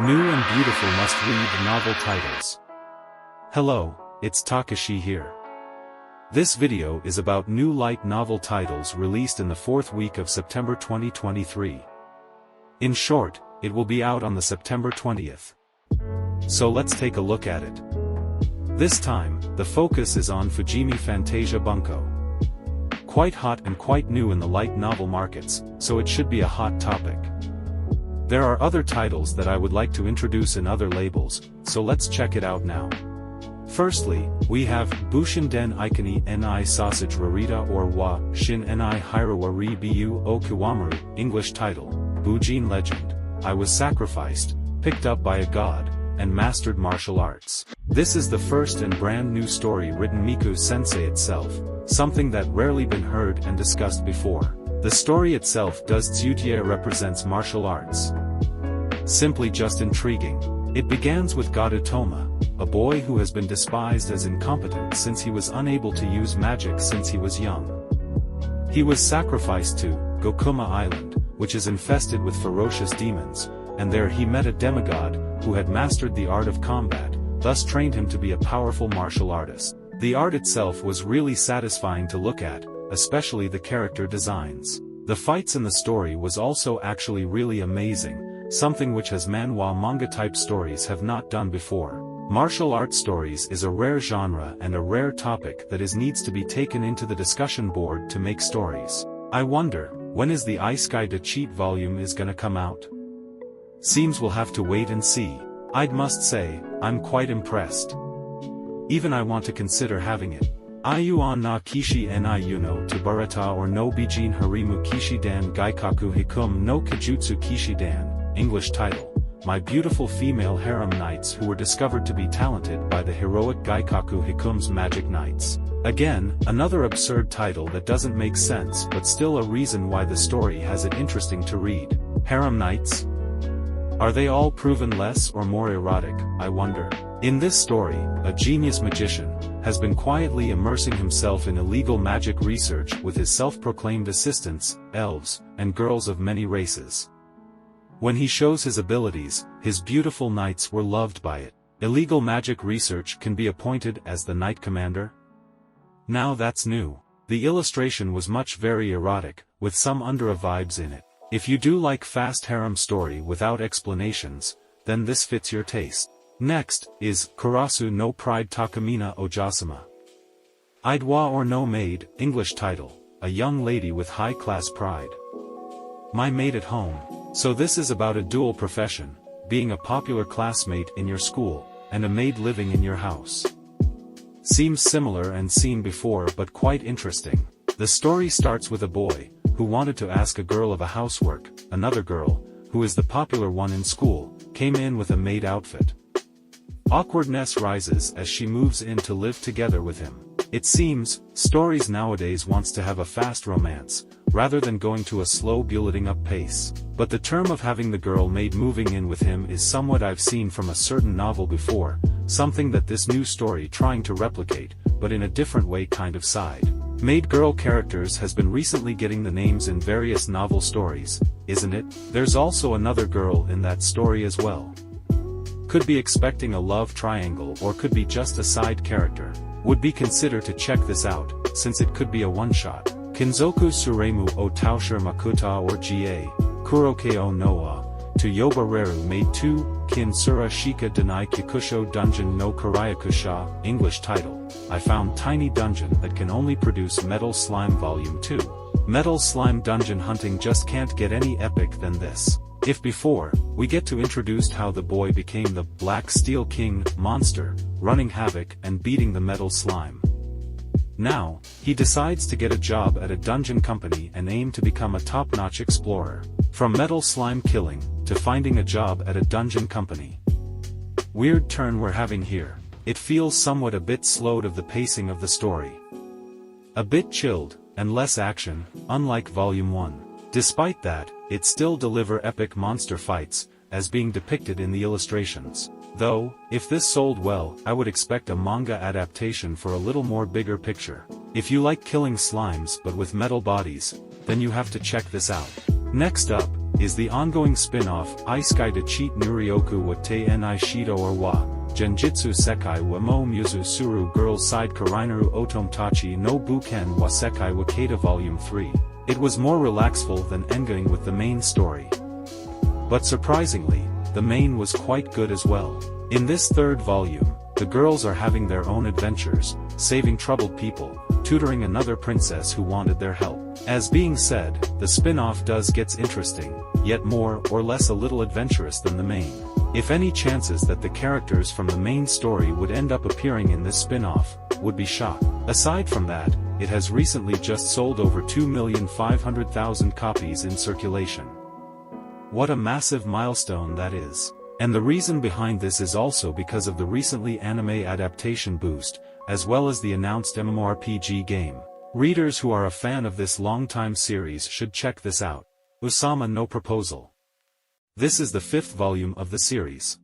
New and beautiful must-read novel titles. Hello, it's Takashi here. This video is about new light novel titles released in the fourth week of September 2023. In short, it will be out on the September 20th. So let's take a look at it. This time, the focus is on Fujimi Fantasia Bunko. Quite hot and quite new in the light novel markets, so it should be a hot topic. There are other titles that I would like to introduce in other labels, so let's check it out now. Firstly, we have Bushinden Ikenie ni Sasage Rareta or wa Shin ni Hirowa re Eiyūu o Kiwameru, English title, Bijin Legend, I was sacrificed, picked up by a god, and mastered martial arts. This is the first and brand new story written Miku-sensei itself, something that rarely been heard and discussed before. The story itself does Tsutie represents martial arts. Simply just intriguing. It begins with God Otome, a boy who has been despised as incompetent since he was unable to use magic since he was young. He was sacrificed to Gokuma Island, which is infested with ferocious demons, and there he met a demigod, who had mastered the art of combat, thus trained him to be a powerful martial artist. The art itself was really satisfying to look at, especially the character designs. The fights in the story was also actually really amazing, something which as manhwa manga type stories have not done before. Martial arts stories is a rare genre and a rare topic that needs to be taken into the discussion board to make stories. I wonder, when is the Isekai to Cheat volume is gonna come out? Seems we'll have to wait and see. I must say, I'm quite impressed. Even I want to consider having it. Eiyūu na Kishi-dan Yūnō to Bareta or no Bijin Hāremu Kishi-dan Gaikaku Hikume no Kijutsu Kishi-dan, English title, My Beautiful Female Harem Knights who were discovered to be talented by the heroic Gaikaku Hikume's magic knights. Again, another absurd title that doesn't make sense but still a reason why the story has it interesting to read. Harem Knights? Are they all proven less or more erotic, I wonder? In this story, a genius magician has been quietly immersing himself in illegal magic research with his self-proclaimed assistants, elves, and girls of many races. When he shows his abilities, his beautiful knights were loved by it. Illegal magic research can be appointed as the knight commander? Now that's new. The illustration was very erotic, with some undera vibes in it. If you do like fast harem story without explanations, then this fits your taste. Next, is Kurasu no Pride Takamena Ojōsama. Iedwa or no Maid, English title, a young lady with high-class pride. My maid at home. So this is about a dual profession, being a popular classmate in your school, and a maid living in your house. Seems similar and seen before but quite interesting. The story starts with a boy, who wanted to ask a girl of a housework, another girl, who is the popular one in school, came in with a maid outfit. Awkwardness rises as she moves in to live together with him. It seems, stories nowadays wants to have a fast romance, rather than going to a slow building up pace. But the term of having the girl maid moving in with him is somewhat I've seen from a certain novel before, something that this new story trying to replicate, but in a different way kind of side. Maid girl characters has been recently getting the names in various novel stories, isn't it? There's also another girl in that story as well. Could be expecting a love triangle or could be just a side character. Would be considered to check this out, since it could be a one-shot. Kinzoku Suraimu o Tausher Makuta or Ga, Kuroke o Noa, to Yobareru Maid 2, Kin Sura Shikadenai Kyoukushou Dungeon no Kuryakusha, English title, I found tiny dungeon that can only produce Metal Slime Volume 2. Metal Slime dungeon hunting just can't get any epic than this. If before, we get to introduce how the boy became the Black Steel King monster, running havoc and beating the metal slime. Now, he decides to get a job at a dungeon company and aim to become a top-notch explorer. From metal slime killing, to finding a job at a dungeon company. Weird turn we're having here. It feels somewhat a bit slowed of the pacing of the story. A bit chilled, and less action, unlike Volume 1. Despite that, it still deliver epic monster fights, as being depicted in the illustrations. Though, if this sold well, I would expect a manga adaptation for a little more bigger picture. If you like killing slimes but with metal bodies, then you have to check this out. Next up, is the ongoing spin-off Isekai de cheat Nurioku wa te enai shido or wa, Genjitsu Sekai wa mo muzu suru Girls Side Karaineru Otome-tachi no Buken wa Sekai wa Kata Volume 3. It was more relaxful than ending with the main story. But surprisingly, the main was quite good as well. In this third volume, the girls are having their own adventures, saving troubled people, tutoring another princess who wanted their help. As being said, the spin-off does gets interesting, yet more or less a little adventurous than the main. If any chances that the characters from the main story would end up appearing in this spin-off, would be shot. Aside from that, it has recently just sold over 2,500,000 copies in circulation. What a massive milestone that is. And the reason behind this is also because of the recently anime adaptation boost, as well as the announced MMORPG game. Readers who are a fan of this long-time series should check this out. Ousama No Proposal. This is the 5th volume of the series.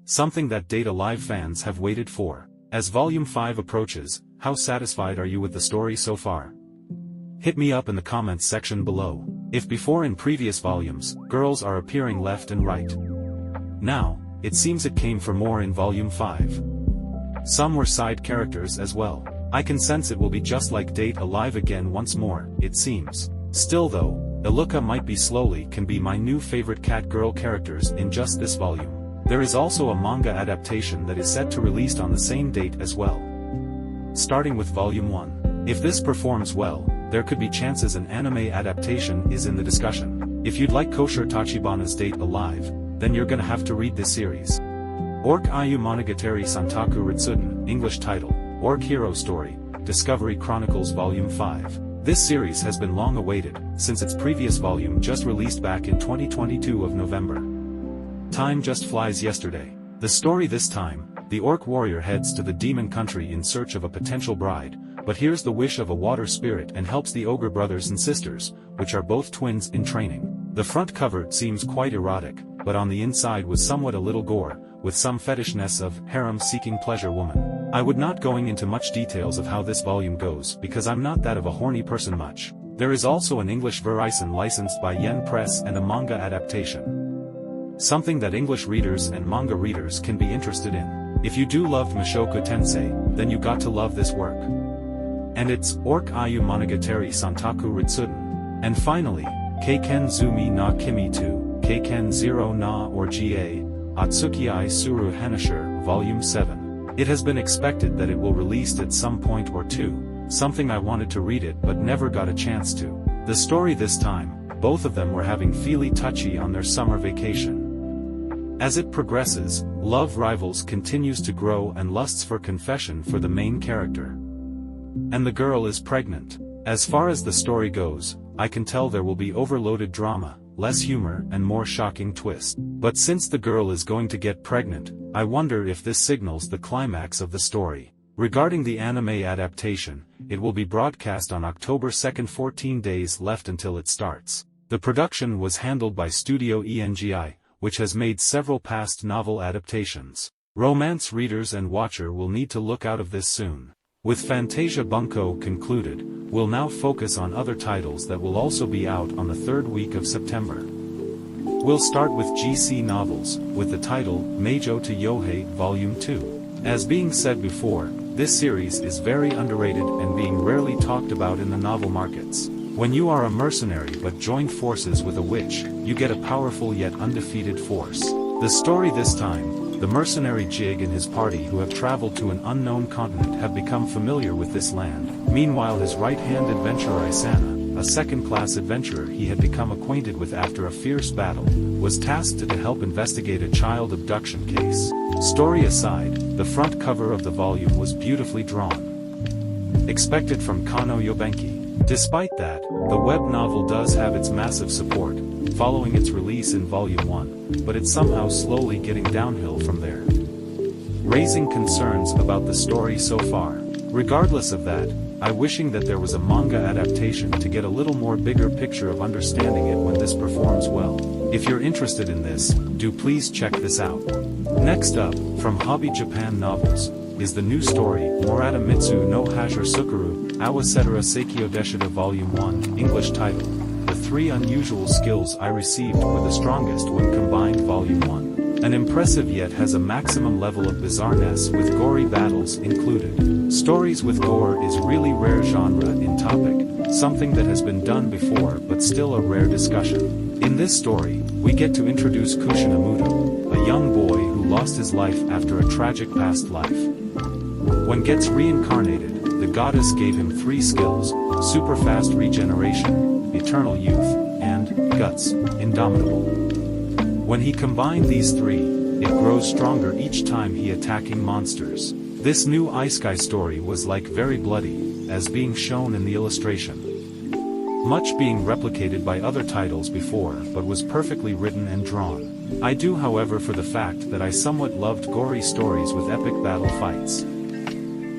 Something that Date A Live fans have waited for. As Volume 5 approaches, how satisfied are you with the story so far? Hit me up in the comments section below. If before in previous volumes, girls are appearing left and right. Now, it seems it came for more in Volume 5. Some were side characters as well. I can sense it will be just like Date A Live again once more, it seems. Still though, Iluka might be slowly can be my new favorite cat-girl characters in just this volume. There is also a manga adaptation that is set to release on the same date as well. Starting with Volume 1. If this performs well, there could be chances an anime adaptation is in the discussion. If you'd like Kosher Tachibana's Date A Live, then you're gonna have to read this series. Orc Iiyū Monogatari Santaku Ritsuden, English title, Orc Hero Story, Discovery Chronicles Volume 5. This series has been long awaited, since its previous volume just released back in 2022 of November. Time just flies yesterday. The story this time, the orc warrior heads to the demon country in search of a potential bride, but hears the wish of a water spirit and helps the ogre brothers and sisters, which are both twins in training. The front cover seems quite erotic, but on the inside was somewhat a little gore, with some fetishness of harem-seeking pleasure woman. I would not going into much details of how this volume goes because I'm not that of a horny person much. There is also an English version licensed by Yen Press and a manga adaptation. Something that English readers and manga readers can be interested in. If you do love Mushoku Tensei, then you got to love this work. And it's Orc Iiyū Monogatari Santaku Ritsuden. And finally, Keiken Zumi na Kimi 2, Keiken Zero na or Ga, Atsuki Suru Hanashir, Volume 7. It has been expected that it will release at some point or two, something I wanted to read it but never got a chance to. The story this time, both of them were having feely touchy on their summer vacation. As it progresses, love rivals continues to grow and lusts for confession for the main character. And the girl is pregnant. As far as the story goes, I can tell there will be overloaded drama, less humor and more shocking twist. But since the girl is going to get pregnant, I wonder if this signals the climax of the story. Regarding the anime adaptation, it will be broadcast on October 2nd, 14 days left until it starts. The production was handled by Studio Engi, which has made several past novel adaptations. Romance readers and watcher will need to look out of this soon. With Fantasia Bunko concluded, we'll now focus on other titles that will also be out on the 3rd week of September. We'll start with GC novels, with the title, Meijo to Yohei, Volume 2. As being said before, this series is very underrated and being rarely talked about in the novel markets. When you are a mercenary but join forces with a witch, you get a powerful yet undefeated force. The story this time, the mercenary Jig and his party who have traveled to an unknown continent have become familiar with this land. Meanwhile his right-hand adventurer Isana, a second-class adventurer he had become acquainted with after a fierce battle, was tasked to help investigate a child abduction case. Story aside, the front cover of the volume was beautifully drawn. Expected from Kano Yobenki. Despite that, the web novel does have its massive support, following its release in Volume 1, but it's somehow slowly getting downhill from there, raising concerns about the story so far. Regardless of that, I'm wishing that there was a manga adaptation to get a little more bigger picture of understanding it when this performs well. If you're interested in this, do please check this out. Next up, from Hobby Japan Novels, is the new story, Morata Mitsu no Hajir Sukuru, Awasetara Seikyo Deshita Volume 1, English title, The 3 unusual skills I received were the strongest when combined Volume 1. An impressive yet has a maximum level of bizarreness with gory battles included. Stories with gore is really rare genre in topic, something that has been done before but still a rare discussion. In this story, we get to introduce Kushinamuto, a young boy who lost his life after a tragic past life. When gets reincarnated, the goddess gave him 3 skills: super fast regeneration, eternal youth, and guts, indomitable. When he combined these 3, it grows stronger each time he attacking monsters. This new Isekai story was like very bloody, as being shown in the illustration. Much being replicated by other titles before but was perfectly written and drawn. I do however for the fact that I somewhat loved gory stories with epic battle fights.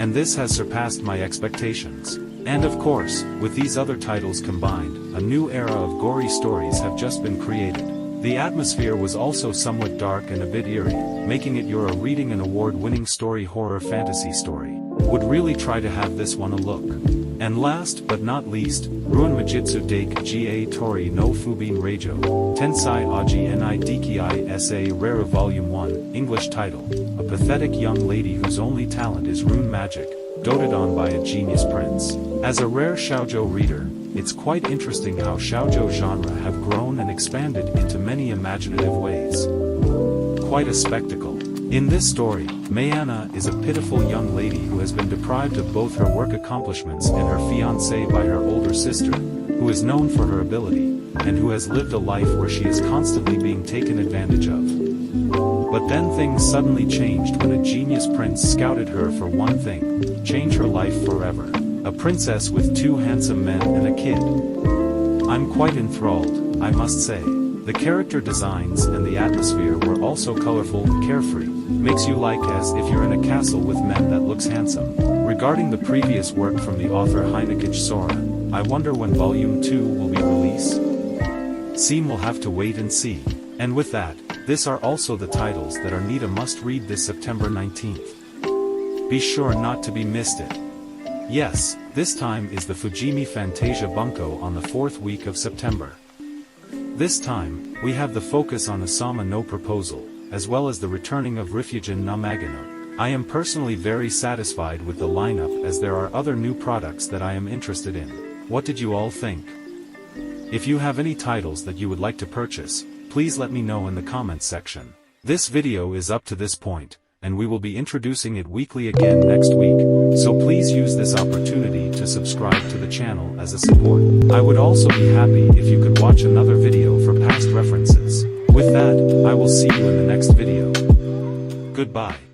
And this has surpassed my expectations. And of course, with these other titles combined, a new era of gory stories have just been created. The atmosphere was also somewhat dark and a bit eerie, making it you're reading an award-winning story horror fantasy story. Would really try to have this one a look. And last but not least, Ruin Majitsu Dake Ga Tori no Fubin Reijo, Tensai Aji Ni Diki Sa Rara Volume 1, English title, a pathetic young lady whose only talent is rune magic, doted on by a genius prince. As a rare shoujo reader, it's quite interesting how shoujo genre have grown and expanded into many imaginative ways. Quite a spectacle. In this story, Mayana is a pitiful young lady who has been deprived of both her work accomplishments and her fiancé by her older sister, who is known for her ability, and who has lived a life where she is constantly being taken advantage of. But then things suddenly changed when a genius prince scouted her for one thing: change her life forever. A princess with 2 handsome men and a kid. I'm quite enthralled, I must say. The character designs and the atmosphere were also colorful and carefree, makes you like as if you're in a castle with men that looks handsome. Regarding the previous work from the author Heinekich Sora, I wonder when Volume 2 will be released? We'll have to wait and see. And with that, these are also the titles that are need a must-read this September 19th. Be sure not to be missed it. Yes, this time is the Fujimi Fantasia Bunko on the 4th week of September. This time, we have the focus on Ousama No Proposal, as well as the returning of Rifujin Namagano. I am personally very satisfied with the lineup as there are other new products that I am interested in. What did you all think? If you have any titles that you would like to purchase, please let me know in the comments section. This video is up to this point, and we will be introducing it weekly again next week, so please use this opportunity to subscribe to the channel as a support. I would also be happy if you could watch another video for past references. With that, I will see you in the next video. Goodbye.